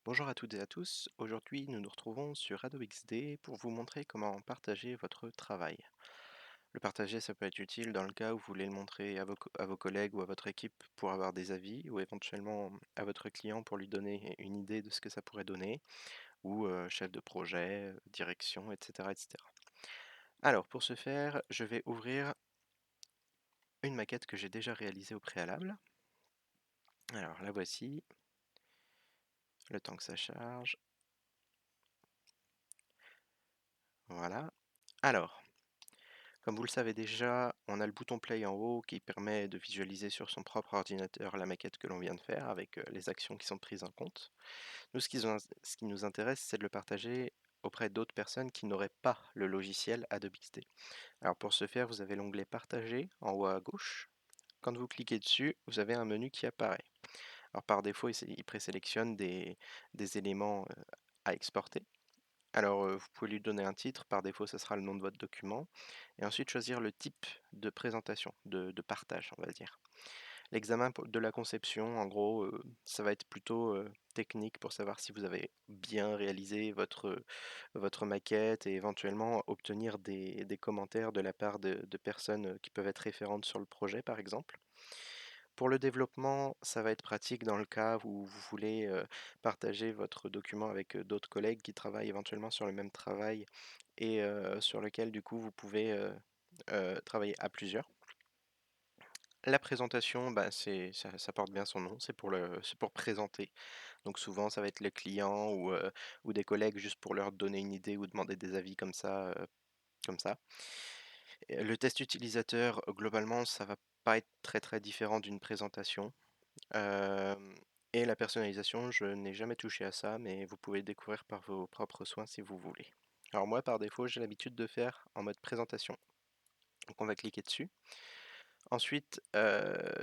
Bonjour à toutes et à tous. Aujourd'hui, nous nous retrouvons sur Adobe XD pour vous montrer comment partager votre travail. Le partager, ça peut être utile dans le cas où vous voulez le montrer à vos collègues ou à votre équipe pour avoir des avis, ou éventuellement à votre client pour lui donner une idée de ce que ça pourrait donner, ou chef de projet, direction, etc., etc. Alors, pour ce faire, je vais ouvrir une maquette que j'ai déjà réalisée au préalable. Alors, la voici, le temps que ça charge. Voilà. Alors, comme vous le savez déjà, on a le bouton Play en haut qui permet de visualiser sur son propre ordinateur la maquette que l'on vient de faire avec les actions qui sont prises en compte. Nous, ce qui nous intéresse, c'est de le partager auprès d'autres personnes qui n'auraient pas le logiciel Adobe XD. Alors pour ce faire, vous avez l'onglet Partager en haut à gauche. Quand vous cliquez dessus, vous avez un menu qui apparaît. Alors par défaut, il présélectionne des éléments à exporter. Alors, vous pouvez lui donner un titre, par défaut, ça sera le nom de votre document, et ensuite choisir le type de présentation, de partage, on va dire. L'examen de la conception, en gros, ça va être plutôt technique pour savoir si vous avez bien réalisé votre maquette et éventuellement obtenir des commentaires de la part de personnes qui peuvent être référentes sur le projet, par exemple. Pour le développement, ça va être pratique dans le cas où vous voulez partager votre document avec d'autres collègues qui travaillent éventuellement sur le même travail et sur lequel du coup vous pouvez travailler à plusieurs. La présentation, bah, ça porte bien son nom, c'est pour présenter. Donc souvent ça va être le client ou des collègues juste pour leur donner une idée ou demander des avis comme ça, comme ça. Et le test utilisateur, globalement, ça va pas être très très différent d'une présentation. Hem et la personnalisation, je n'ai jamais touché à ça, mais vous pouvez le découvrir par vos propres soins si vous voulez. Alors moi, par défaut, j'ai l'habitude de faire en mode présentation. Donc on va cliquer dessus. Ensuite,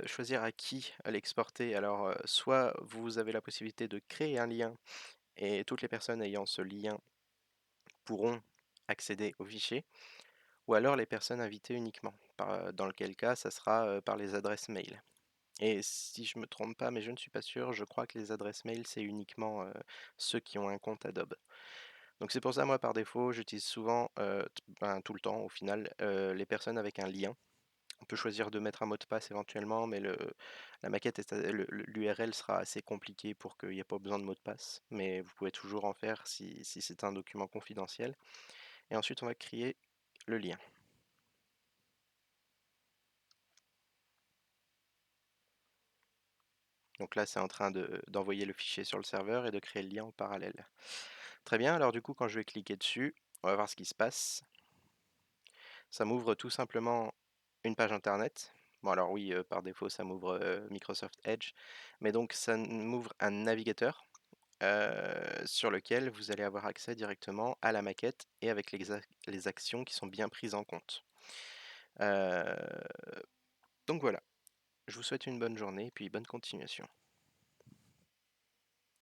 choisir à qui l'exporter. Alors, soit vous avez la possibilité de créer un lien et toutes les personnes ayant ce lien pourront accéder au fichier, ou alors les personnes invitées uniquement, dans lequel cas ça sera, par les adresses mail. Et si je me trompe pas, mais je ne suis pas sûr, je crois que les adresses mail, c'est uniquement, ceux qui ont un compte Adobe. Donc c'est pour ça, moi, par défaut, j'utilise souvent, tout le temps au final, les personnes avec un lien. On peut choisir de mettre un mot de passe éventuellement, mais la maquette l'URL sera assez compliqué pour qu'il y ait pas besoin de mot de passe, mais vous pouvez toujours en faire si c'est un document confidentiel. Et ensuite, on va créer le lien. Donc là, c'est en train d'envoyer le fichier sur le serveur et de créer le lien en parallèle. Très bien, alors du coup, quand je vais cliquer dessus, on va voir ce qui se passe. Ça m'ouvre tout simplement une page internet. Bon alors oui, par défaut, ça m'ouvre Microsoft Edge, mais donc ça m'ouvre un navigateur sur lequel vous allez avoir accès directement à la maquette et avec les actions qui sont bien prises en compte. Heu, donc voilà, je vous souhaite une bonne journée et puis bonne continuation.